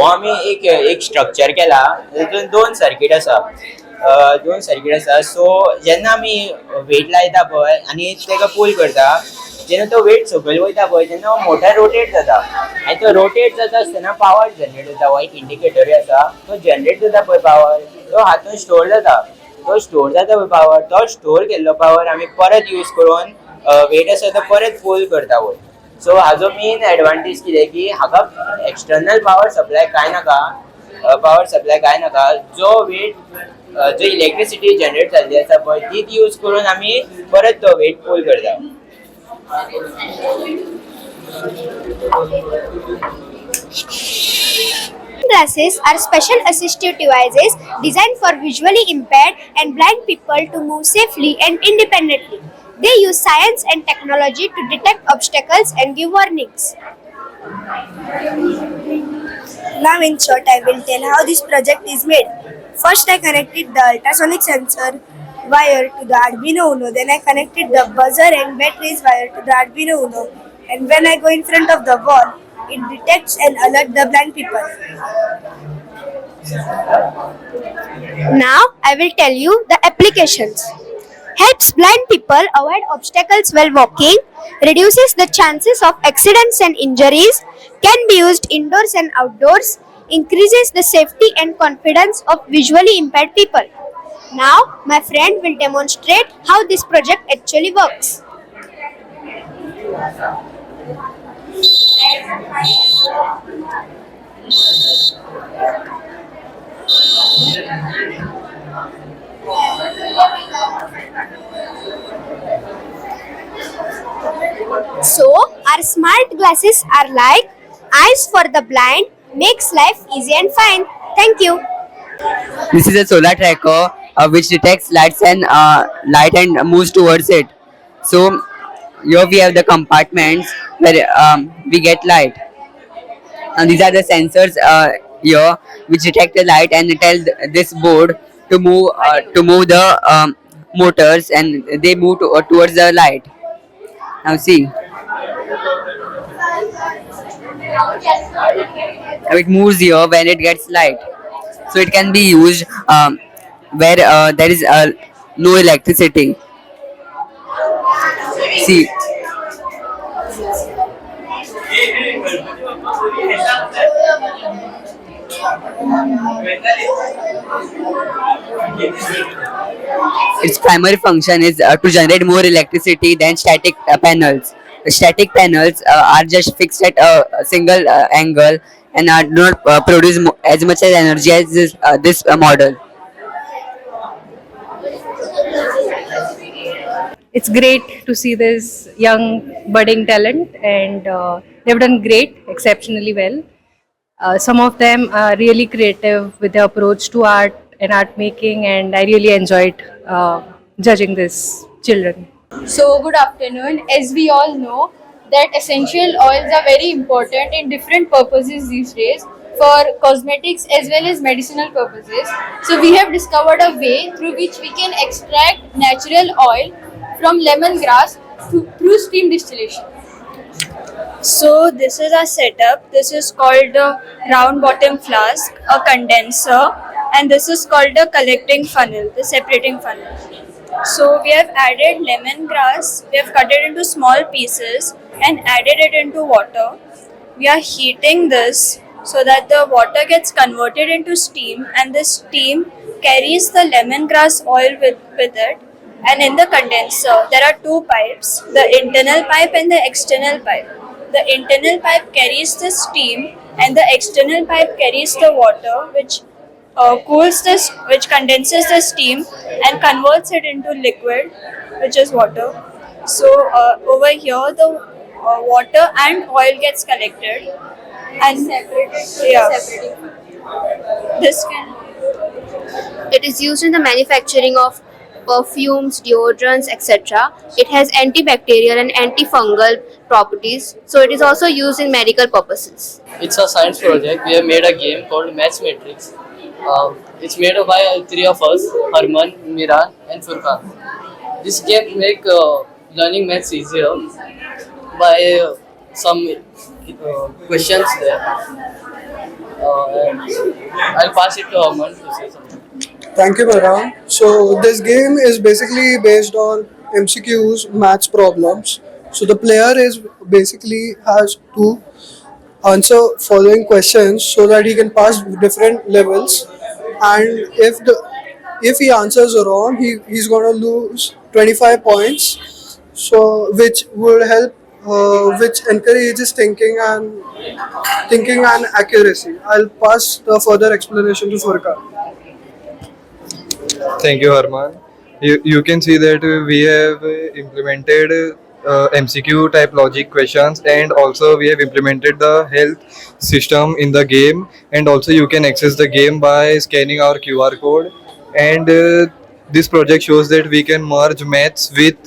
हो आमी एक स्ट्रक्चर केला तातूंत दोन सर्किट आसा सो जेन्ना आमी वेट लायता पळय आनी तेका पुल करता जेन्ना तो वेट सकयल वयता पळय तेन्ना मोटर रोटेट जाता आनी तो रोटेट जाता आसतना पावर जनरेट जाता हो एक इंडिकेटरूय आसा तो जनरेट जाता पळय पावर तो हातूंत स्टोर जाता तो स्टोर जाता पळय पावर तो स्टोर केल्लो पावर आमी परत यूज करून वेट आसा तो परत पुल करता वयर सो हाजो मेन एडवांटेज कितें की हाका एक्सटर्नल पावर सप्लाय कांय नाका जो वेट जो इलेक्ट्रिसिटी जनरेट जाल्ली आसा पळय तीच यूज करून आमी परत तो वेट पुल करता. Glasses are special assistive devices designed for visually impaired and blind people to move safely and independently. They use science and technology to detect obstacles and give warnings. Now in short, I will tell how this project is made. First, I connected the ultrasonic sensor wire to the Arduino Uno. Then I connected the buzzer and batteries wire to the Arduino Uno. And when I go in front of the wall, it detects and alerts the blind people. Now I will tell you the applications. Helps blind people avoid obstacles while walking, reduces the chances of accidents and injuries, can be used indoors and outdoors, increases the safety and confidence of visually impaired people. Now my friend will demonstrate how this project actually works. So, our smart glasses are like eyes for the blind, makes life easy and fine. Thank you. This is a solar tracker which detects light and moves towards it. So here we have the compartments where we get light, and these are the sensors here which detect the light and tell this board to move the motors, and they move towards the light. Now see, now it moves here when it gets light, so it can be used where there is no electricity. See, its primary function is to generate more electricity than static panels. The static panels are just fixed at a single angle and do not produce as much as energy as this model. It's great to see this young budding talent, and they've done great, exceptionally well. Some of them are really creative with their approach to art and art making, and I really enjoyed judging these children. So, good afternoon. As we all know, that essential oils are very important in different purposes these days for cosmetics as well as medicinal purposes. So, we have discovered a way through which we can extract natural oil from lemongrass through steam distillation. So this is our setup. This is called a round bottom flask, a condenser, and this is called a collecting funnel, the separating funnel. So we have added lemongrass, we have cut it into small pieces and added it into water. We are heating this so that the water gets converted into steam, and the steam carries the lemongrass oil with it. And in the condenser, there are two pipes, the internal pipe and the external pipe. The internal pipe carries the steam and the external pipe carries the water, which which condenses the steam and converts it into liquid, which is water. So over here, the water and oil gets collected and separated. This can. It is used in the manufacturing of perfumes, deodorants, etc. It has antibacterial and antifungal properties, so it is also used in medical purposes. It's a science project. We have made a game called Maths Matrix. It's made by three of us, Harman, Miran and Furqan. This game make learning maths easier by some questions there. and I'll pass it to Aman to say something. Thank you, Mehran. So this game is basically based on MCQs, maths problems. So the player is basically has to answer following questions so that he can pass different levels. And if he answers wrong, he's gonna lose 25 points. So which would help, which encourages thinking and accuracy. I'll pass the further explanation to Furkan. Thank you, Harman. You can see that we have implemented MCQ type logic questions, and also we have implemented the health system in the game, and also you can access the game by scanning our QR code. And this project shows that we can merge maths with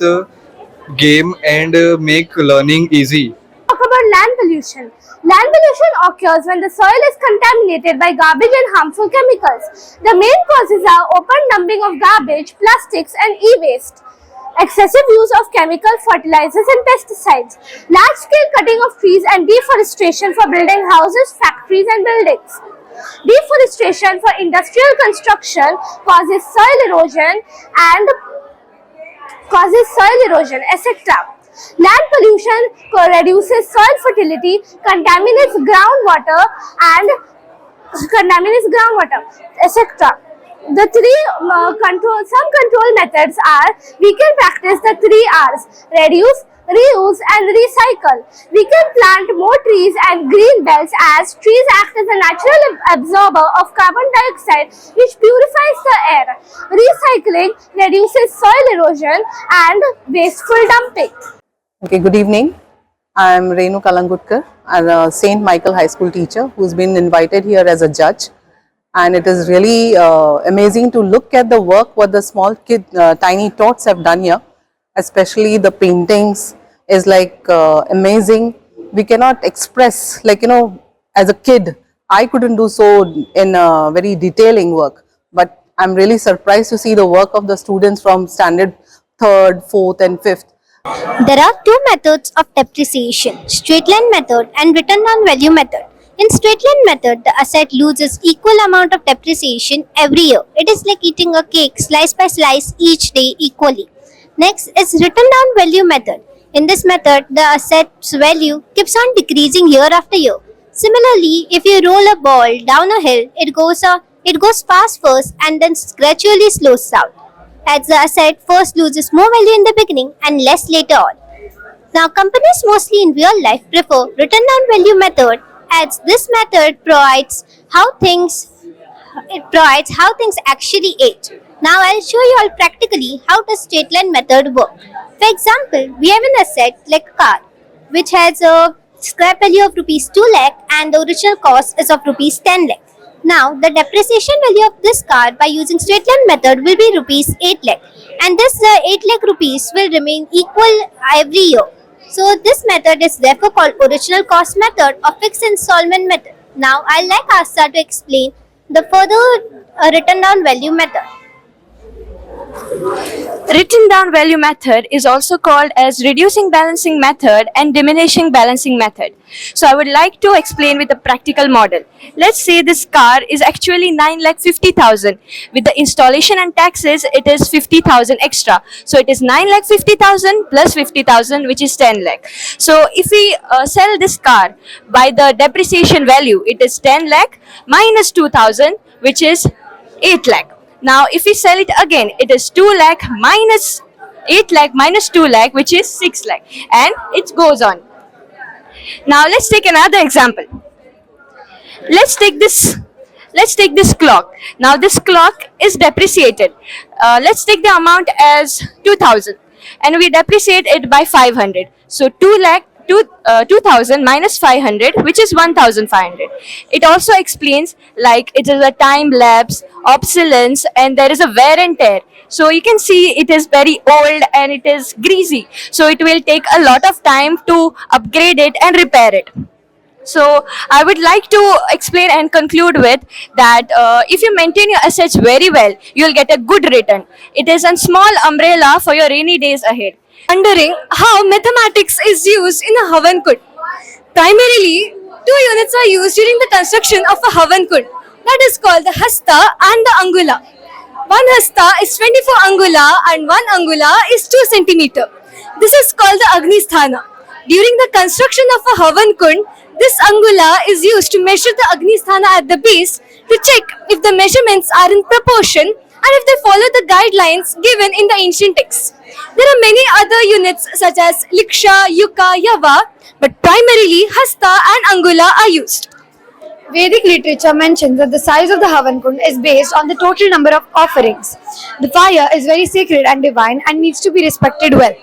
game and make learning easy. Talk about land pollution. Land pollution occurs when the soil is contaminated by garbage and harmful chemicals. The main causes are open dumping of garbage, plastics and e-waste, excessive use of chemical fertilizers and pesticides, large-scale cutting of trees and deforestation for building houses, factories and buildings. Deforestation for industrial construction causes soil erosion, etc. Land pollution reduces soil fertility, contaminates groundwater, etc. The some control methods are: we can practice the 3 R's: reduce, reuse and recycle. We can plant more trees and green belts, as trees act as a natural absorber of carbon dioxide, which purifies the air. Recycling reduces soil erosion and wasteful dumping. Okay, good evening. I am Renu Kalangutkar. I'm a St. Michael High School teacher who's been invited here as a judge. And it is really amazing to look at the work what the small tiny tots have done here. Especially the paintings is like amazing. We cannot express, like, as a kid, I couldn't do so in very detailing work. But I'm really surprised to see the work of the students from standard 3rd, 4th and 5th. There are two methods of depreciation: straight line method and written down value method. In straight line method, the asset loses equal amount of depreciation every year. It is like eating a cake slice by slice each day equally. Next is written down value method. In this method, the asset's value keeps on decreasing year after year. Similarly, if you roll a ball down a hill, it goes fast first and then gradually slows down, as the asset first loses more value in the beginning and less later on. Now, companies mostly in real life prefer written down value method, as this method provides how things actually age. Now, I'll show you all practically how the straight line method work. For example, we have an asset like a car, which has a scrap value of rupees 2 lakh and the original cost is of rupees 10 lakh. Now, the depreciation value of this car by using straight line method will be rupees 8 lakh, and this 8 lakh rupees will remain equal every year. So, this method is therefore called original cost method or fixed installment method. Now, I'd like Asta to explain the further written down value method. Written down value method is also called as reducing balancing method and diminishing balancing method. So I would like to explain with a practical model. Let's say this car is actually 9,50,000. With the installation and taxes, it is 50,000 extra. So it is 9,50,000 plus 50,000, which is 10 lakh. So if we sell this car by the depreciation value, it is 10 lakh minus 2,000, which is 8 lakh. Now, if we sell it again, it is 2 lakh minus 8 lakh minus 2 lakh, which is 6 lakh, and it goes on. Now, let's take another example. Let's take this clock. Now, this clock is depreciated. Let's take the amount as 2,000, and we depreciate it by 500. So, 2,000 minus 500, which is 1,500. It also explains like it is a time lapse, obsolescence, and there is a wear and tear. So you can see it is very old and it is greasy. So it will take a lot of time to upgrade it and repair it. So I would like to explain and conclude with that if you maintain your assets very well, you will get a good return. It is a small umbrella for your rainy days ahead. Wondering how mathematics is used in a Havan Kund. Primarily, two units are used during the construction of a Havan Kund. That is called the Hasta and the Angula. One Hasta is 24 Angula and 1 Angula is 2 centimeter. This is called the Agni Sthana. During the construction of a Havan Kund, this Angula is used to measure the Agni Sthana at the base to check if the measurements are in proportion and if they follow the guidelines given in the ancient texts. There are many other units such as Liksha, Yuka, Yava, but primarily Hasta and Angula are used. Vedic literature mentions that the size of the Havan Kund is based on the total number of offerings. The fire is very sacred and divine and needs to be respected well.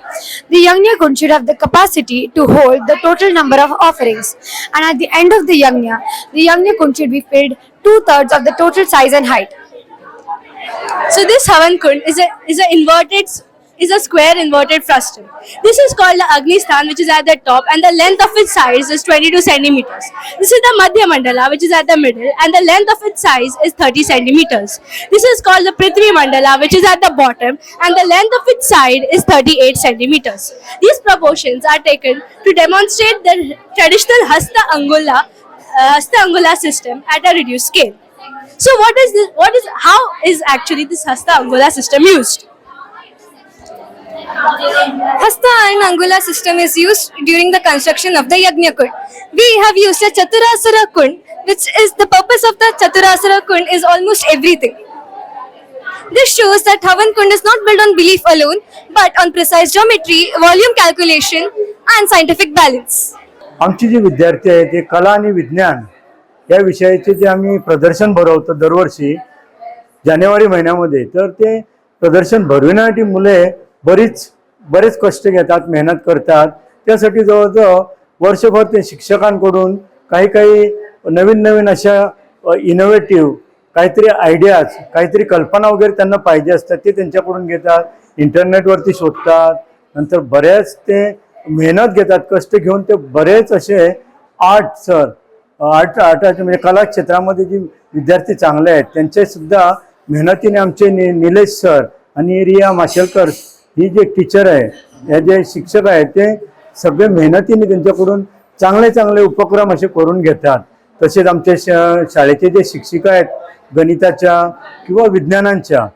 The Yajna Kund should have the capacity to hold the total number of offerings, and at the end of the Yajna Kund should be filled 2/3 of the total size and height. So this Havan Kund is a square inverted frustum. This is called the Agni Sthan, which is at the top, and the length of its size is 22 centimeters. This is the Madhya Mandala, which is at the middle, and the length of its size is 30 centimeters. This is called the Prithvi Mandala, which is at the bottom, and the length of its side is 38 centimeters. These proportions are taken to demonstrate the traditional Hasta Angula system at a reduced scale. So how is actually this Hasta Angula system used? Hasta and Angula system is used during the construction of the Yajna Kund. We have used a Chaturasara Kund, which is the purpose of the Chaturasara Kund is almost everything. This shows that Havan Kund is not built on belief alone, but on precise geometry, volume calculation, and scientific balance. आमचे जे विद्यार्थी आहेत ते कला आणि विज्ञान या विषयाचे जे आम्ही प्रदर्शन भरवतो दरवर्षी जानेवारी महिन्यामध्ये, तर ते प्रदर्शन भरविण्यासाठी मुले बरेच कष्ट घेतात, मेहनत करतात. त्यासाठी जवळजवळ वर्षभर ते शिक्षकांकडून काही नवीन अशा इनोव्हेटिव्ह काहीतरी आयडियाज, काहीतरी कल्पना वगैरे त्यांना पाहिजे असतात, ते त्यांच्याकडून घेतात, इंटरनेटवरती शोधतात. नंतर बऱ्याच ते मेहनत घेतात, कष्ट घेऊन ते बरेच असे आर्ट म्हणजे कला क्षेत्रामध्ये जे विद्यार्थी चांगले आहेत त्यांचे सुद्धा मेहनतीने आमचे निलेश सर आणि रिया माशेलकर ही जे टीचर आहे, हे जे शिक्षक आहेत, ते सगळे मेहनतीने त्यांच्याकडून चांगले उपक्रम असे करून घेतात. तसेच आमच्या शाळेचे जे शिक्षिका आहेत गणिताच्या किंवा विज्ञानांच्या,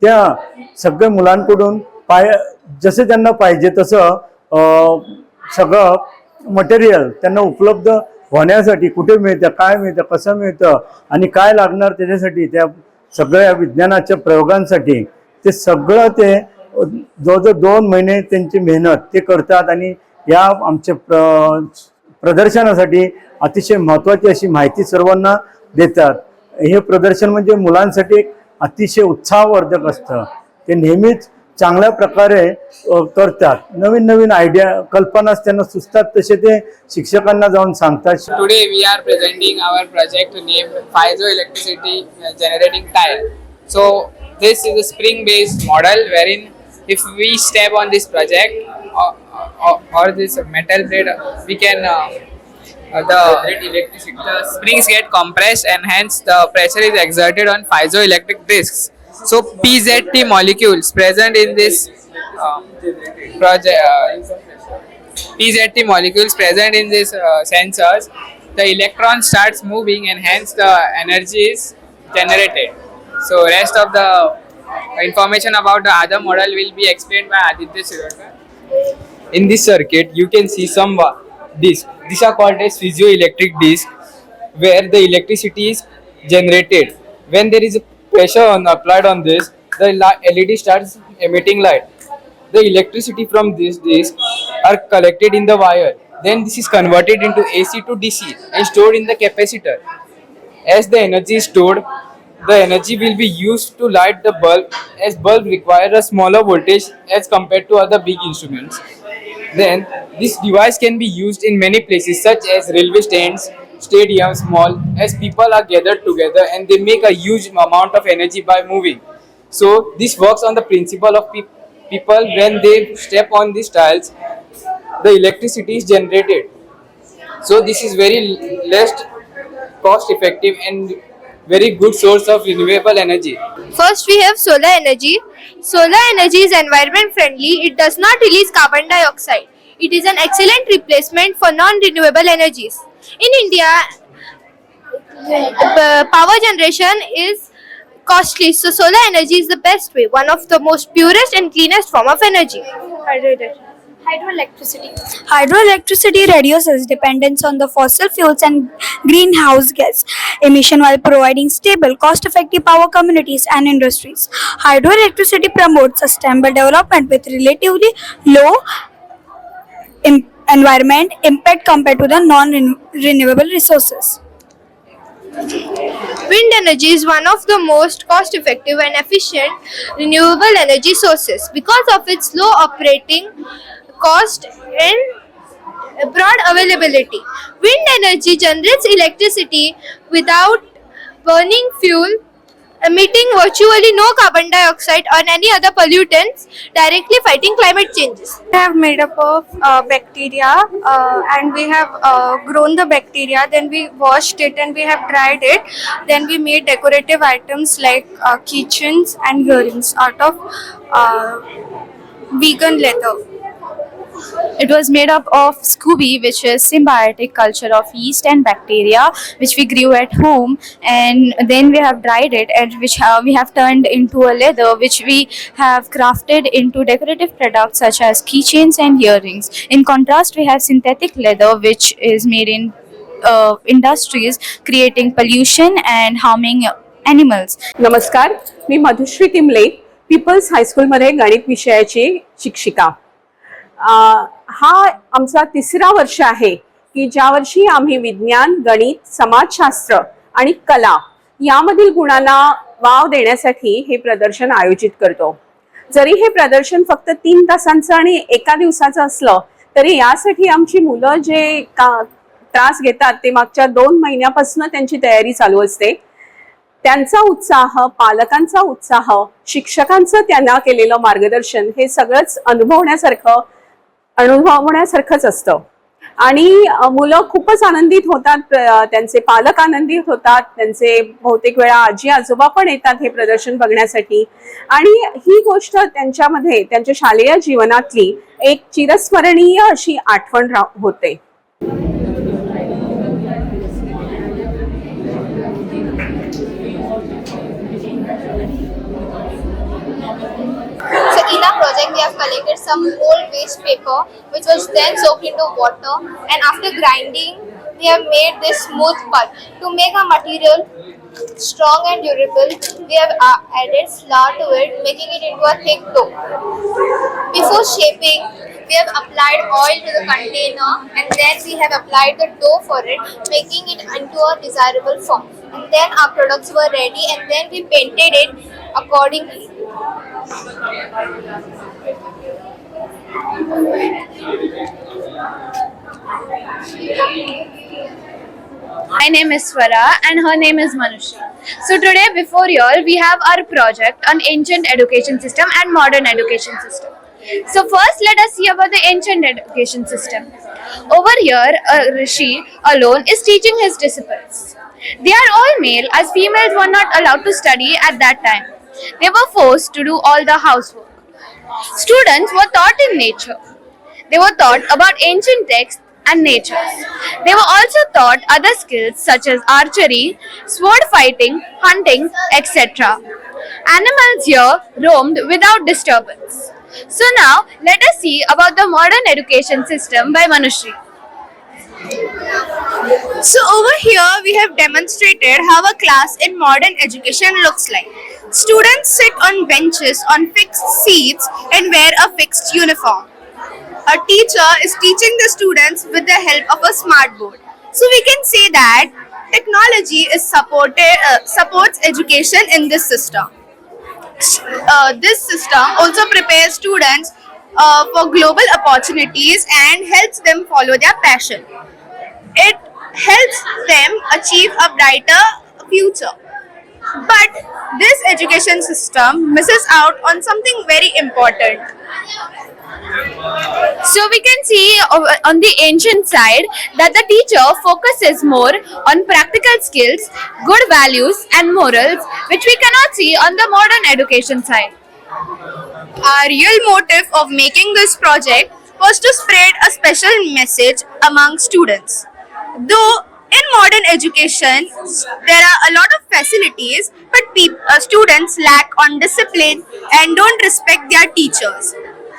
त्या सगळ्या मुलांकडून जसे त्यांना पाहिजे तसं सगळं मटेरियल त्यांना उपलब्ध होण्यासाठी कुठे मिळतं, काय मिळतं, कसं मिळतं आणि काय लागणार त्याच्यासाठी, त्या सगळ्या विज्ञानाच्या प्रयोगांसाठी ते सगळं ते जवळजवळ 2 महिने त्यांची मेहनत ते करतात आणि या आमच्या प्रदर्शनासाठी अतिशय महत्त्वाची अशी माहिती सर्वांना देतात. हे प्रदर्शन म्हणजे मुलांसाठी एक अतिशय उत्साहवर्धक असतं. ते नेहमीच चांगल्या प्रकारे करतात. नवीन आयडिया कल्पना त्यांना सुचतात तसे ते शिक्षकांना जाऊन सांगतात. Today we are presenting our project named Piezoelectricity Generating Tile. So this is a spring-based model wherein if we step on this project or this metal plate, we can the springs get compressed and hence the pressure is exerted on piezoelectric discs. So PZT molecules present in this PZT molecules present in this sensors, the electron starts moving and hence the energy is generated. So rest of the information about the other model will be explained by Aditya Sirkar. In this circuit, you can see some discs. These are called as piezoelectric discs, where the electricity is generated. When there is a pressure applied on this, the LED starts emitting light. The electricity from this disc are collected in the wire. Then this is converted into AC to DC and stored in the capacitor. As the energy is stored, the energy will be used to light the bulb, as bulb require a smaller voltage as compared to other big instruments. Then this device can be used in many places such as railway stands, stadiums, mall, as people are gathered together and they make a huge amount of energy by moving. So this works on the principle of people when they step on these tiles, the electricity is generated. So this is very less cost effective and very good source of renewable energy. First, we have solar energy. Solar energy is environment friendly. It does not release carbon dioxide. It is an excellent replacement for non-renewable energies. In India, power generation is costly, so solar energy is the best way, one of the most purest and cleanest form of energy. Hydroelectricity. Hydroelectricity reduces dependence on the fossil fuels and greenhouse gas emission while providing stable, cost-effective power communities and industries. Hydroelectricity promotes sustainable development with relatively low environment impact compared to the non-renewable resources. Wind energy is one of the most cost effective and efficient renewable energy sources because of its low operating cost and broad availability. Wind energy generates electricity without burning fuel, emitting virtually no carbon dioxide or any other pollutants, directly fighting climate changes. We have made up of bacteria and we have grown the bacteria, then we washed it and we have dried it, then we made decorative items like keychains and earrings out of vegan leather. It was made up of Scooby, which is symbiotic culture of yeast and bacteria, which we grew at home, and then we have dried it, and which we have turned into a leather, which we have crafted into decorative products such as keychains and earrings. In contrast, we have synthetic leather, which is made in industries, creating pollution and harming animals. नमस्कार, मी Madhushree तिमले, peoples हायस्कूलमध्ये गणित विषयाची शिक्षिका. हा आमचा तिसरा वर्ष आहे की ज्या वर्षी आम्ही विज्ञान, गणित, समाजशास्त्र आणि कला यामधील गुणांना वाव देण्यासाठी हे प्रदर्शन आयोजित करतो. जरी हे प्रदर्शन फक्त 3 तासांचं आणि एका दिवसाचं असलं तरी यासाठी आमची मुलं जे त्रास घेतात ते मागच्या 2 महिन्यापासून त्यांची तयारी चालू असते. त्यांचा उत्साह, पालकांचा उत्साह, शिक्षकांचं त्यांना केलेलं मार्गदर्शन हे सगळंच अनुभवण्यासारखंच असतं आणि मुलं खूपच आनंदित होतात, त्यांचे पालक आनंदित होतात, त्यांचे बहुतेक वेळा आजी आजोबा पण येतात हे प्रदर्शन बघण्यासाठी आणि ही गोष्ट त्यांच्यामध्ये त्यांच्या शालेय जीवनातली एक चिरस्मरणीय अशी आठवण होते. So in our project we have collected some old waste paper which was then soaked into water, and after grinding we have made this smooth pulp. To make our material strong and durable, we have added flour to it, making it into a thick dough. Before shaping, we have applied oil to the container and then we have applied the dough for it, making it into a desirable form. And then our products were ready and then we painted it accordingly. My name is Swara and her name is Manushri. So today before you all we have our project on ancient education system and modern education system. So first let us see about the ancient education system. Over here a rishi alone is teaching his disciples. They are all male as females were not allowed to study at that time. They were forced to do all the housework. Students were taught in nature. They were taught about ancient texts and nature. They were also taught other skills such as archery, sword fighting, hunting, etc. Animals here roamed without disturbance. So now let us see about the modern education system by Manushri. So over here we have demonstrated how a class in modern education looks like. Students sit on benches on fixed seats and wear a fixed uniform. A teacher is teaching the students with the help of a smart board. So we can say that technology is supports education in this system. This system also prepares students for global opportunities and helps them follow their passion. It helps them achieve a brighter future. But this education system misses out on something very important. So we can see on the ancient side that the teacher focuses more on practical skills, good values and morals, which we cannot see on the modern education side. Our real motive of making this project was to spread a special message among students. Though in modern education, there are a lot of facilities, but students lack on discipline and don't respect their teachers.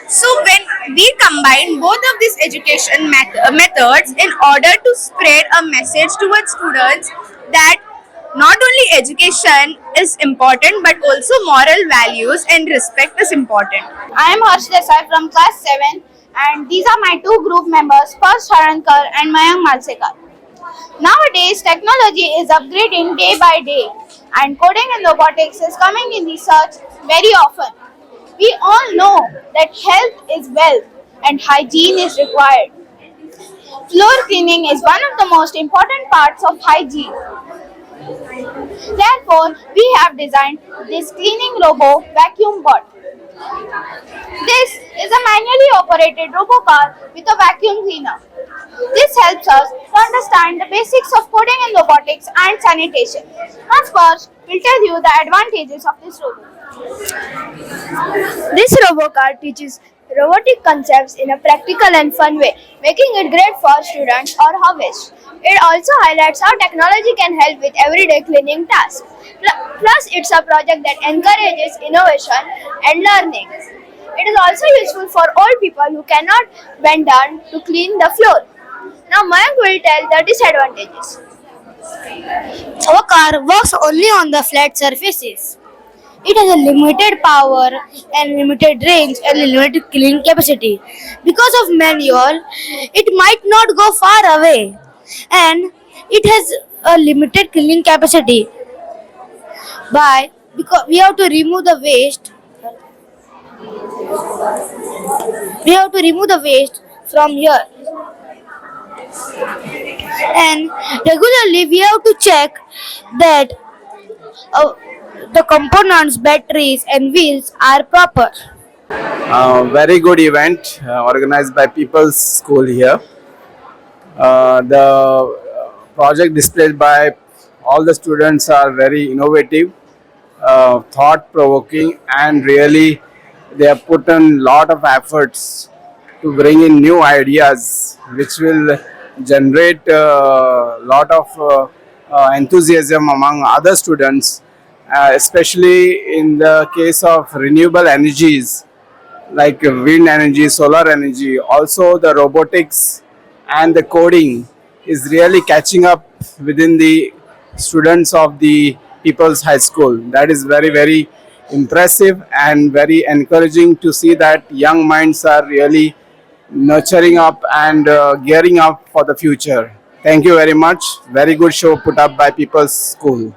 So when we combine both of these education methods in order to spread a message towards students that not only education is important but also moral values and respect is important. I am Harsh Desai from class 7 and these are my two group members, Parsh Harankar and Mayank Malsekar. Nowadays, technology is upgrading day by day and coding and robotics is coming in research very often. We all know that health is wealth and hygiene is required. Floor cleaning is one of the most important parts of hygiene. Therefore, we have designed this cleaning robo vacuum bot. This is a manually operated robo car with a vacuum cleaner. This helps us to understand the basics of coding and robotics and sanitation. Now first, we'll tell you the advantages of this robot. This RoboCar teaches robotic concepts in a practical and fun way, making it great for students or hobbyists. It also highlights how technology can help with everyday cleaning tasks. Plus, it's a project that encourages innovation and learning. It is also useful for old people who cannot bend down to clean the floor. Now, Mayank will tell the disadvantages. Our car works only on the flat surfaces. It has a limited power and limited range and limited cleaning capacity. Because of manual, it might not go far away and it has a limited cleaning capacity. Because we have to remove the waste. We have to remove the waste from here. And regularly we have to check that the components, batteries and wheels are proper. Very good event organized by People's School here. The project displayed by all the students are very innovative, thought-provoking, and really they have put in lot of efforts to bring in new ideas which will generate a lot of enthusiasm among other students, especially in the case of renewable energies like wind energy, solar energy. Also the robotics and the coding is really catching up within the students of the People's High School. That is very, very impressive and very encouraging to see that young minds are really nurturing up and gearing up for the future. Thank you very much. Very good show put up by People's School.